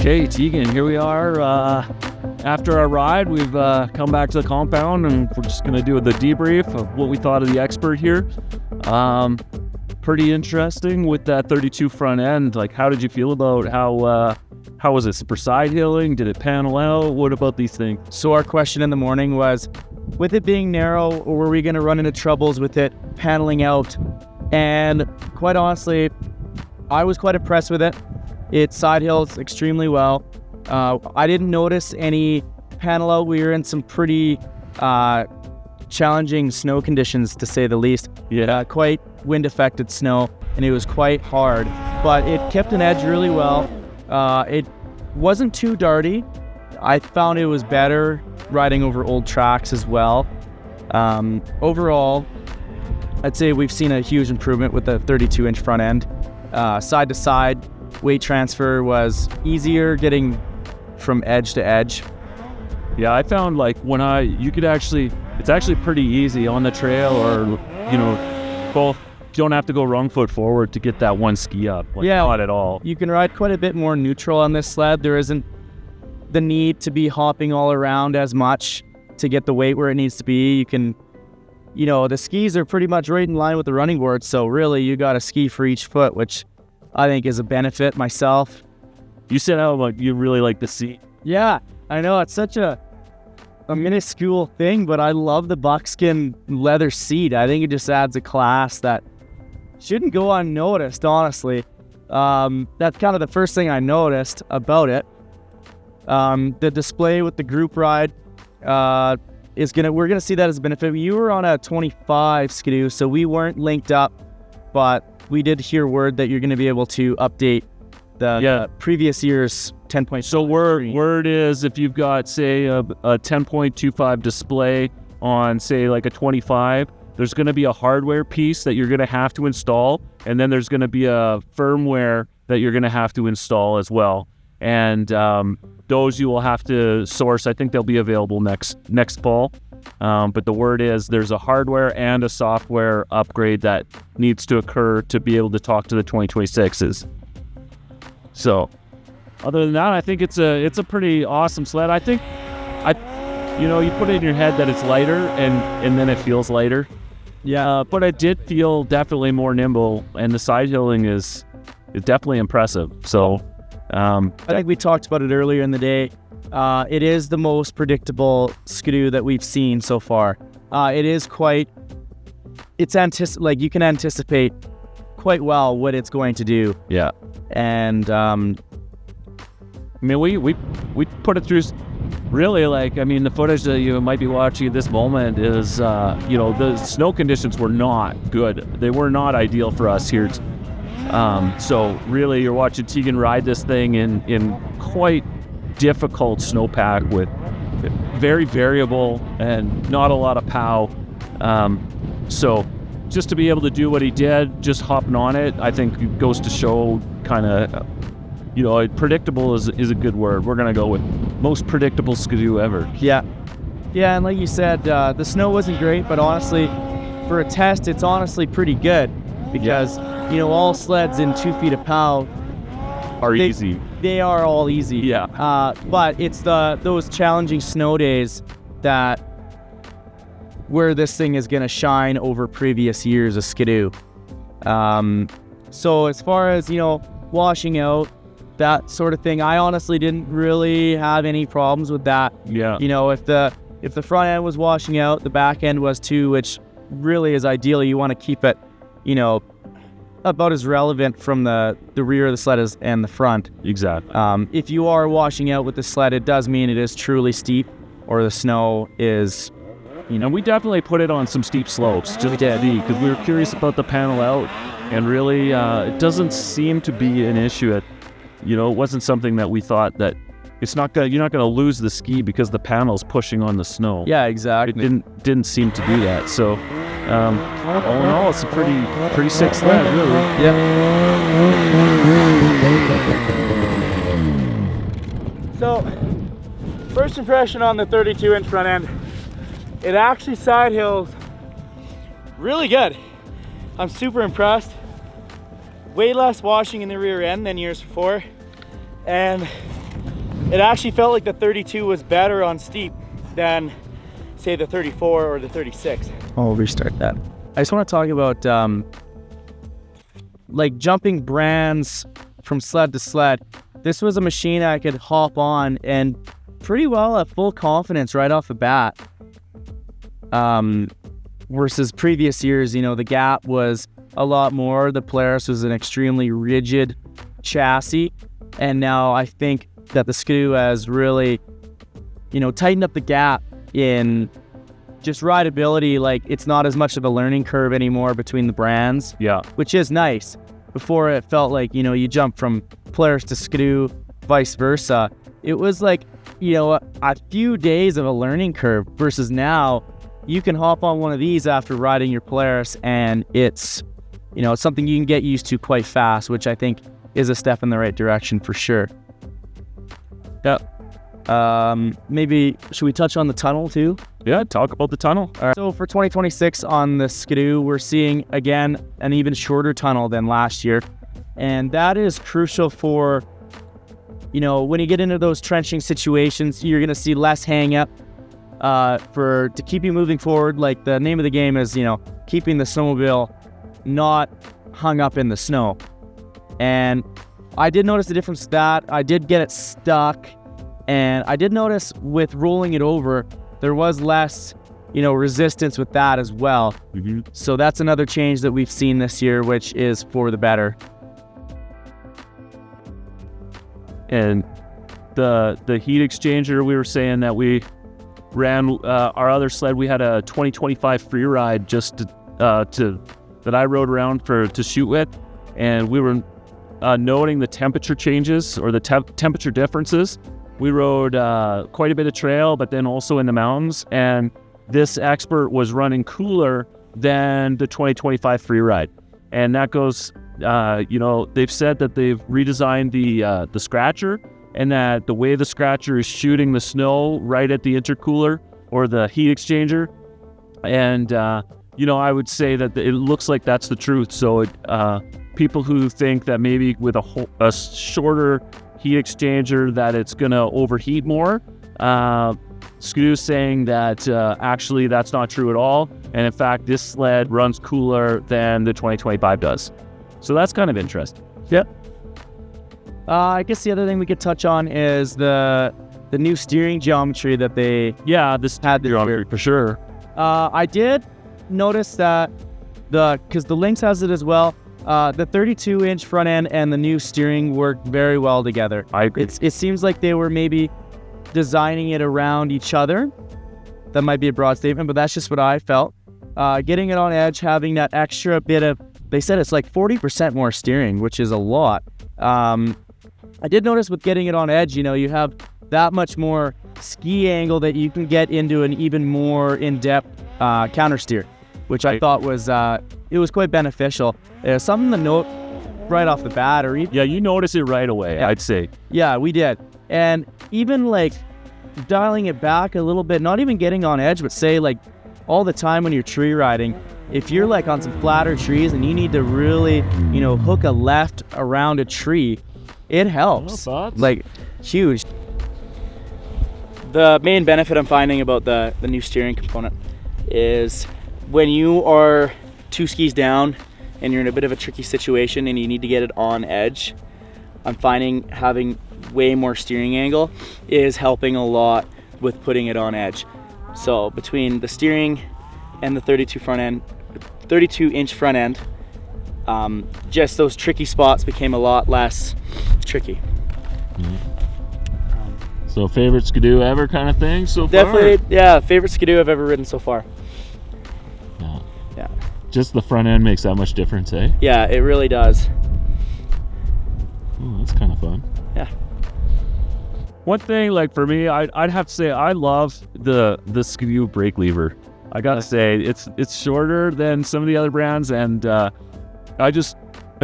Okay, Tegan, here we are. After our ride, we've come back to the compound, and we're just going to do the debrief of what we thought of the expert here. Pretty interesting with that 32 front end. Like, how did you feel about how was it? Super side hilling? Did it panel out? What about these things? So our question in the morning was, with it being narrow, or were we going to run into troubles with it paneling out? And quite honestly, I was quite impressed with it. It side hills extremely well. I didn't notice any panel out. We were in some pretty challenging snow conditions, to say the least. Yeah. Quite wind affected snow, and it was quite hard, but it kept an edge really well. It wasn't too darty. I found it was better riding over old tracks as well. Overall, I'd say we've seen a huge improvement with the 32-inch front end. Side to side, weight transfer was easier getting from edge to edge. Yeah, I found like it's actually pretty easy on the trail, or, both. You don't have to go wrong foot forward to get that one ski up. Not at all. You can ride quite a bit more neutral on this sled. There isn't the need to be hopping all around as much to get the weight where it needs to be. You can, the skis are pretty much right in line with the running board. So really you got a ski for each foot, which I think is a benefit myself. You said how you really like the seat. Yeah, I know it's such a minuscule thing, but I love the buckskin leather seat. I think it just adds a class that shouldn't go unnoticed, honestly. That's kind of the first thing I noticed about it. The display with the group ride we're gonna see that as a benefit. You were on a 25 Skidoo, so we weren't linked up, but we did hear word that you're gonna be able to update the previous year's 10.2. So word is, if you've got, say, a 10.25 display on, say, like a 25, there's going to be a hardware piece that you're going to have to install, and then there's going to be a firmware that you're going to have to install as well. And those you will have to source. I think they'll be available next fall. But the word is there's a hardware and a software upgrade that needs to occur to be able to talk to the 2026s. So, other than that, I think it's a pretty awesome sled. I think, you put it in your head that it's lighter, and then it feels lighter. Yeah. But it did feel definitely more nimble, and the side hilling is definitely impressive. So, I think we talked about it earlier in the day. It is the most predictable Skidoo that we've seen so far. It is you can anticipate quite well what it's going to do. Yeah. And we put it through. Really, the footage that you might be watching at this moment is, the snow conditions were not good. They were not ideal for us here. So really, you're watching Tegan ride this thing in quite difficult snowpack with very variable and not a lot of pow. So just to be able to do what he did, just hopping on it, I think goes to show kind of, predictable is a good word. We're going to go with most predictable Skidoo ever. Yeah, and like you said, the snow wasn't great, but honestly, for a test, it's honestly pretty good because, all sleds in 2 feet of pow are easy. They are all easy. Yeah. But it's those challenging snow days that where this thing is going to shine over previous years of Skidoo. So as far as, washing out, that sort of thing, I honestly didn't really have any problems with that. Yeah. If the front end was washing out, the back end was too, which really is ideal. You want to keep it, about as relevant from the rear of the sled and the front. Exactly. If you are washing out with the sled, it does mean it is truly steep, or the snow is, And we definitely put it on some steep slopes, just to see, because we were curious about the panel out, and really, it doesn't seem to be an issue. It wasn't something that we thought that you're not going to lose the ski because the panel's pushing on the snow. Yeah, exactly. It didn't seem to do that. So, all in all, it's a pretty sick sled, really. Yeah. So, first impression on the 32-inch front end, it actually side hills really good. I'm super impressed. Way less washing in the rear end than years before. And it actually felt like the 32 was better on steep than say the 34 or the 36. I'll restart that. I just want to talk about like jumping brands from sled to sled. This was a machine I could hop on and pretty well at full confidence right off the bat. Versus previous years, you know, the gap was a lot more. The Polaris was an extremely rigid chassis, and now I think that the Skidoo has really, you know, tightened up the gap in just rideability. Like, it's not as much of a learning curve anymore between the brands. Yeah. Which is nice. Before, it felt like, you know, you jump from Polaris to Skidoo, vice versa. It was like, you know, a few days of a learning curve versus now you can hop on one of these after riding your Polaris, and it's, you know, it's something you can get used to quite fast, which I think is a step in the right direction for sure. Yep. Maybe should we touch on the tunnel too? Yeah, talk about the tunnel. All right. So for 2026 on the Skidoo, we're seeing again an even shorter tunnel than last year, and that is crucial for, you know, when you get into those trenching situations, you're going to see less hang up to keep you moving forward. Like, the name of the game is, you know, keeping the snowmobile not hung up in the snow. And I did notice the difference with that. I did get it stuck, and I did notice with rolling it over, there was less, you know, resistance with that as well. Mm-hmm. So that's another change that we've seen this year, which is for the better. And the heat exchanger, we were saying that we ran our other sled. We had a 2025 free ride just that I rode around to shoot with, and we were noting the temperature changes or the temperature differences. We rode quite a bit of trail, but then also in the mountains, and this expert was running cooler than the 2025 free ride. And that goes, you know, they've said that they've redesigned the scratcher, and that the way the scratcher is shooting the snow right at the intercooler or the heat exchanger. And, you know, I would say that it looks like that's the truth. So people who think that maybe with a shorter heat exchanger that it's going to overheat more, Skidoo's saying that actually that's not true at all. And in fact, this sled runs cooler than the 2025 does. So that's kind of interesting. Yep. I guess the other thing we could touch on is the new steering geometry that they this had the geometry for sure. I did notice that because the Lynx has it as well. The 32-inch front end and the new steering work very well together. I agree. It seems like they were maybe designing it around each other. That might be a broad statement, but that's just what I felt. Getting it on edge, having that extra bit of, they said it's like 40% more steering, which is a lot. I did notice with getting it on edge, you know, you have that much more ski angle that you can get into an even more in-depth counter steer, which I thought was it was quite beneficial. Something to note right off the bat, or even, yeah, you notice it right away. Yeah. I'd say. Yeah, we did, and even like dialing it back a little bit, not even getting on edge, but say like all the time when you're tree riding, if you're like on some flatter trees and you need to really, you know, hook a left around a tree, it helps. Like, huge. The main benefit I'm finding about the new steering component is when you are 2 skis down and you're in a bit of a tricky situation and you need to get it on edge, I'm finding having way more steering angle is helping a lot with putting it on edge. So between the steering and the 32-inch front end, just those tricky spots became a lot less tricky. So favorite Skidoo ever kind of thing so far? Definitely, yeah, favorite Skidoo I've ever ridden so far. Yeah. Just the front end makes that much difference, eh? Yeah, it really does. Oh, that's kind of fun. Yeah. One thing, like for me, I'd have to say I love the Skidoo brake lever. I gotta say it's shorter than some of the other brands, and I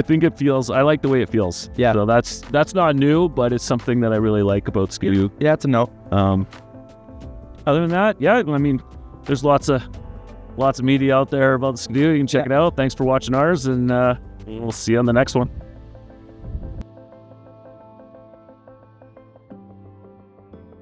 think it feels. I like the way it feels. Yeah. So that's not new, but it's something that I really like about Skidoo. Yeah, it's a no. Other than that, yeah, I mean, there's lots of media out there about the Skidoo. You can check it out. Thanks for watching ours, and we'll see you on the next one.